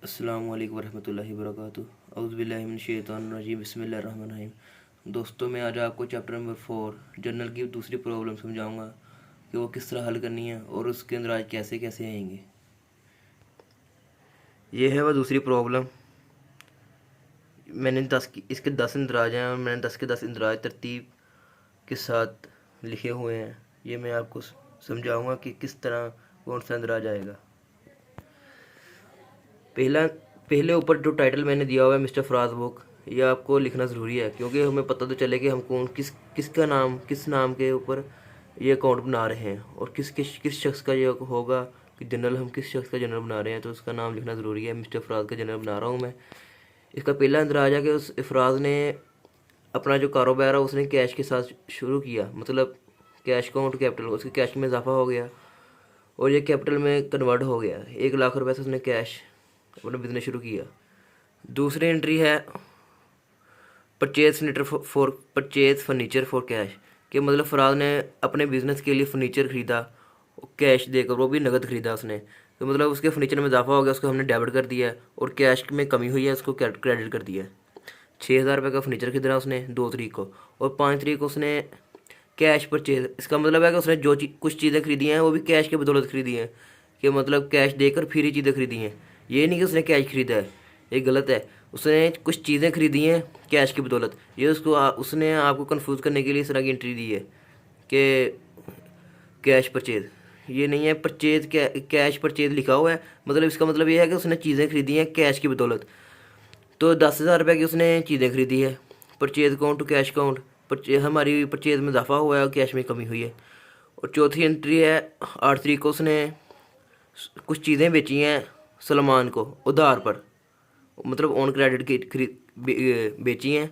अस्सलामु अलैकुम वरहमतुल्लाहि वबरकातुहू औज़ु बिल्लाहि मिनश शैतानिर रजीम बिस्मिल्लाहिर रहमानिर रहीम। दोस्तों, मैं आज आपको चैप्टर नंबर 4 जर्नल की दूसरी प्रॉब्लम समझाऊंगा कि वो किस तरह हल करनी है और उसके अंदर आज कैसे कैसे आएंगे। ये है वह दूसरी प्रॉब्लम। मैंने इसके 10 इंदराज हैं और मैंने 10 के 10 इंदराज तरतीब के साथ लिखे हुए हैं। ये मैं आपको समझाऊंगा कि किस तरह कौन सा इंदराज आएगा। पहले ऊपर जो टाइटल मैंने दिया हुआ है मिस्टर फराज बुक, ये आपको लिखना ज़रूरी है क्योंकि हमें पता तो चले कि हम कौन किस नाम के ऊपर ये अकाउंट बना रहे हैं और किस शख्स का ये होगा कि जनरल, हम किस शख्स का जनरल बना रहे हैं, तो उसका नाम लिखना ज़रूरी है। मिस्टर फराज का जनरल बना रहा हूँ मैं। इसका पहला अंदराज है कि उस फराज ने अपना जो कारोबार है उसने कैश के साथ शुरू किया, मतलब कैश अकाउंट कैपिटल, उसके कैश में इजाफा हो गया और ये कैपिटल में कन्वर्ट हो गया। 1 लाख रुपये से उसने कैश अपना बिजनेस शुरू किया। दूसरी एंट्री है परचेज फर्नीचर फॉर कैश, कि मतलब फराज ने अपने बिजनेस के लिए फर्नीचर ख़रीदा कैश देकर, वो भी नगद ख़रीदा उसने, तो मतलब उसके फर्नीचर में इजाफा हो गया, उसको हमने डेबिट कर दिया और कैश में कमी हुई है, उसको क्रेडिट कर दिया। 6,000 रुपये का फर्नीचर खरीदा उसने 2 तारीख को और 5 तारीख को उसने कैश परचेज। इसका मतलब है कि उसने कुछ चीज़ें खरीदी हैं वो भी कैश के बदौलत खरीदी हैं, कि मतलब कैश देकर फिर ही चीज़ें खरीदी हैं। ये नहीं कि उसने कैश खरीदा है, ये गलत है। उसने कुछ चीज़ें खरीदी हैं कैश की बदौलत। ये उसने आपको कंफ्यूज करने के लिए इस तरह की एंट्री दी है कि कैश परचेज। ये नहीं है, कैश परचेज लिखा हुआ है, मतलब इसका मतलब ये है कि उसने चीज़ें खरीदी हैं कैश की बदौलत। तो 10,000 रुपये की उसने चीज़ें खरीदी है, purchase account to cash account, हमारी परचेज में इजाफा हुआ है और कैश में कमी हुई है। और चौथी एंट्री है 8 तारीख को उसने कुछ चीज़ें बेची हैं सलमान को उधार पर, मतलब ऑन क्रेडिट की बेची हैं।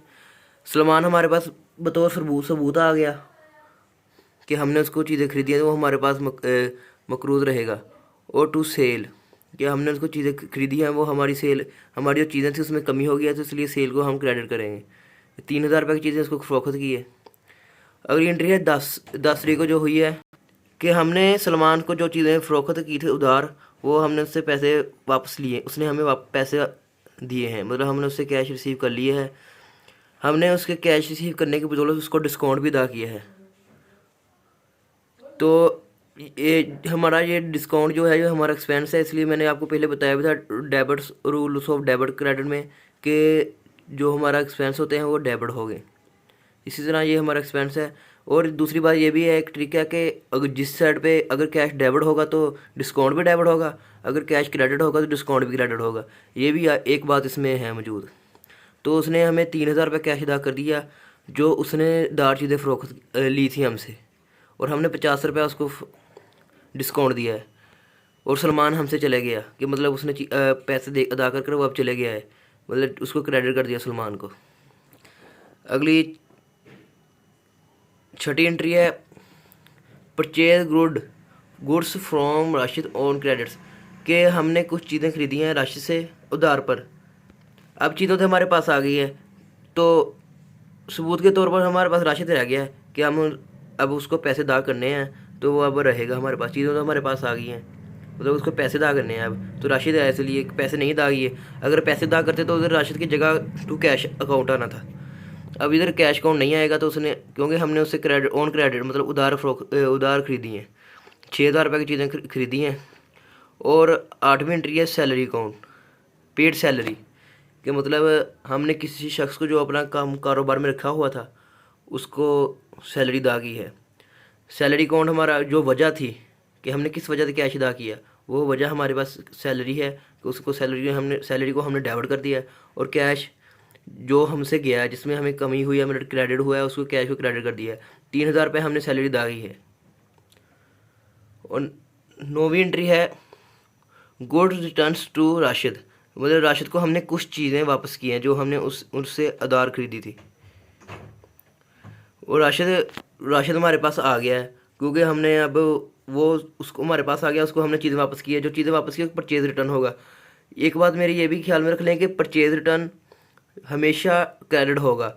सलमान हमारे पास बतौर सबूत आ गया कि हमने उसको चीज़ें खरीदी हैं, तो वो हमारे पास मकरूज रहेगा। और टू सेल, कि हमने उसको चीज़ें खरीदी हैं, वो हमारी जो चीज़ें थी उसमें कमी हो गया, तो इसलिए सेल को हम क्रेडिट करेंगे। 3,000 रुपये की चीज़ें उसको फ़रोख्त की है। अगली एंट्री है 10 तारीख को जो हुई है कि हमने सलमान को जो चीज़ें फ़रोख्त की थी उधार, वो हमने उससे पैसे वापस लिए, उसने हमें पैसे दिए हैं, मतलब हमने उससे कैश रिसीव कर लिए है। हमने उसके कैश रिसीव करने की बदौलत उसको डिस्काउंट भी अदा किया है। तो ये हमारा ये डिस्काउंट जो है, जो हमारा एक्सपेंस है, इसलिए मैंने आपको पहले बताया भी था debits rules of debit credit में कि जो हमारा एक्सपेंस होते हैं वो डेबिट हो गए। इसी तरह ये हमारा एक्सपेंस है। और दूसरी बात ये भी है, एक ट्रिक है कि अगर जिस साइड पे अगर कैश डेबिट होगा तो डिस्काउंट भी डेबिट होगा, अगर कैश क्रेडिट होगा तो डिस्काउंट भी क्रेडिट होगा। ये भी एक बात इसमें है मौजूद। तो उसने हमें 3,000 रुपये कैश अदा कर दिया, जो उसने दार चीज़ें फ़रोख्त ली थी हमसे, और हमने 50 रुपये उसको डिस्काउंट दिया है। और सलमान हमसे चले गया, कि मतलब उसने पैसे अदा कर वो अब चले गया है, मतलब उसको क्रेडिट कर दिया सलमान को। अगली छठी एंट्री है purchase goods from Rashid on credits, के हमने कुछ चीज़ें खरीदी हैं राशिद से उधार पर। अब चीज़ें तो हमारे पास आ गई है, तो सबूत के तौर पर हमारे पास राशिद रह गया है कि हम अब उसको पैसे अदा करने हैं, तो वो अब रहेगा हमारे पास। चीज़ें तो हमारे पास आ गई हैं, मतलब उसको पैसे अदा करने हैं अब, तो राशिद है इसलिए पैसे नहीं अदा किए। अगर पैसे अदा करते तो उधर राशिद की जगह टू कैश अकाउंट आना था। अब इधर कैश अकाउंट नहीं आएगा, तो उसने, क्योंकि हमने उससे क्रेडिट मतलब उधार खरीदी हैं, 6,000 रुपये की चीज़ें खरीदी हैं। और 8वीं एंट्री है सैलरी अकाउंट, पेड सैलरी, कि मतलब हमने किसी शख्स को जो अपना कारोबार में रखा हुआ था उसको सैलरी अदा की है। सैलरी अकाउंट हमारा जो वजह थी कि हमने किस वजह से कैश अदा किया, वो वजह हमारे पास सैलरी है, कि उसको सैलरी को हमने डेबिट कर दिया है। और कैश जो हमसे गया है, जिसमें हमें कमी हुई है, हमें क्रेडिट हुआ है, उसको कैश को क्रेडिट कर दिया है। 3,000 रुपये हमने सैलरी अदा की है। और 9वीं एंट्री है गुड रिटर्न्स टू राशिद, मतलब राशिद को हमने कुछ चीज़ें वापस की हैं जो हमने उससे उधार खरीदी थी। और राशिद हमारे पास आ गया है, क्योंकि हमने अब वो उसको हमारे पास आ गया, उसको हमने चीज़ें वापस की है। जो चीज़ें वापस की परचेज रिटर्न होगा। एक बात मेरी ये भी ख्याल में रख लें कि परचेज रिटर्न हमेशा क्रेडिट होगा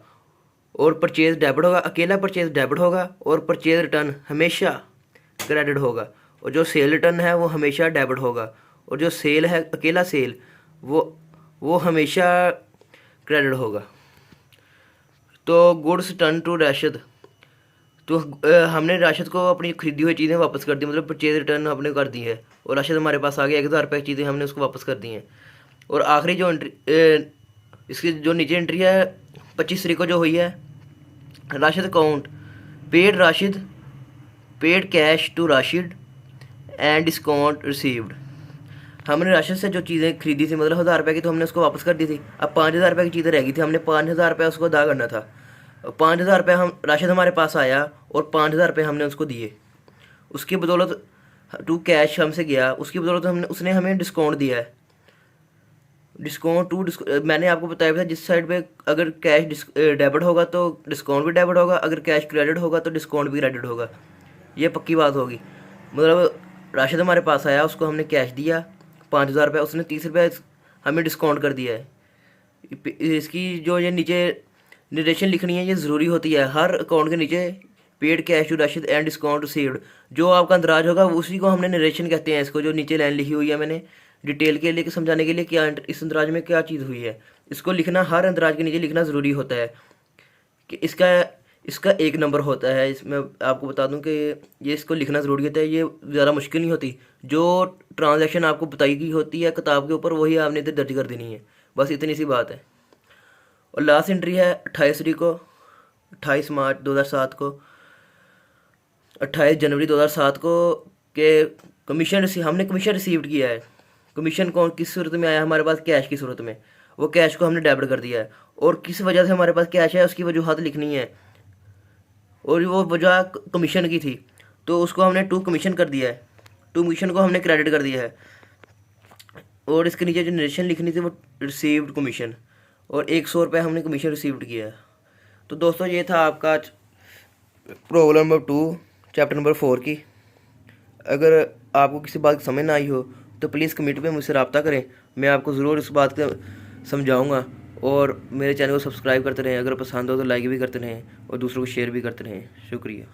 और परचेज डेबिट होगा, अकेला परचेज डेबिट होगा और परचेज रिटर्न हमेशा क्रेडिट होगा। और जो सेल रिटर्न है वो हमेशा डेबिट होगा, और जो सेल है अकेला सेल वो हमेशा क्रेडिट होगा। तो गुड्स टर्न टू राशिद, तो हमने राशिद को अपनी खरीदी हुई चीज़ें वापस कर दी, मतलब परचेज रिटर्न हमने कर दी है और राशिद हमारे पास आ गया। 1000 रुपये की चीज़ें हमने उसको वापस कर दी हैं। और आखिरी जो एंट्री इसकी जो नीचे एंट्री है 25 तारीख को जो हुई है, Rashid account paid cash to Rashid and discount received. हमने राशिद से जो चीज़ें खरीदी थी, मतलब 1000 रुपये की, तो हमने उसको वापस कर दी थी। अब 5000 रुपये की चीज़ें रह गई थी, हमने 5000 रुपये उसको अदा करना था। 5000 रुपये हम राशिद हमारे पास आया और 5000 रुपये हमने उसको दिए। उसकी बदौलत टू कैश हमसे गया, उसकी बदौलत उसने हमें डिस्काउंट दिया है। मैंने आपको बताया था, जिस साइड पे अगर कैश डेबिट होगा तो डिस्काउंट भी डेबिट होगा, अगर कैश क्रेडिट होगा तो डिस्काउंट भी क्रेडिट होगा। ये पक्की बात होगी। मतलब राशिद हमारे पास आया, उसको हमने कैश दिया 5000 रुपये, उसने 30 रुपये हमें डिस्काउंट कर दिया है। इसकी जो ये नीचे नरेशन लिखनी है, ये ज़रूरी होती है। हर अकाउंट के नीचे paid cash to Rashid and discount received, जो आपका अंदराज होगा उसी को हमने नरेशन कहते हैं। इसको जो नीचे लाइन लिखी हुई है मैंने डिटेल के लिए समझाने के लिए, क्या इस अंदराज में क्या चीज़ हुई है, इसको लिखना, हर अंदराज के नीचे लिखना ज़रूरी होता है। कि इसका 1 नंबर होता है। इसमें आपको बता दूं कि ये इसको लिखना ज़रूरी होता है। ये ज़्यादा मुश्किल नहीं होती। जो ट्रांजैक्शन आपको बताई गई होती है किताब के ऊपर, वही आपने इधर दर्ज कर देनी है, बस इतनी सी बात है। और लास्ट एंट्री है 28 तारीख को, 28 मार्च 2007 को, 28 जनवरी 2007 को, के हमने कमीशन रिसीव किया है। कमीशन कौन किस सूरत में आया हमारे पास? कैश की सूरत में। वो कैश को हमने डेबिट कर दिया है और किस वजह से हमारे पास कैश है उसकी वजूहत लिखनी है। और वो वजह कमीशन की थी, तो उसको हमने टू कमीशन कर दिया है, टू कमीशन को हमने क्रेडिट कर दिया है। और इसके नीचे जो नरेशन लिखनी थी वो रिसीव्ड कमीशन, और 100 रुपये हमने कमीशन रिसीव्ड किया है। तो दोस्तों ये था आपका प्रॉब्लम नंबर 2 चैप्टर नंबर 4 की। अगर आपको किसी बात की समझ ना आई हो तो प्लीज़ कमेंट पे मुझसे रब्ता करें, मैं आपको ज़रूर इस बात का समझाऊंगा। और मेरे चैनल को सब्सक्राइब करते रहें, अगर पसंद हो तो लाइक भी करते रहें और दूसरों को शेयर भी करते रहें। शुक्रिया।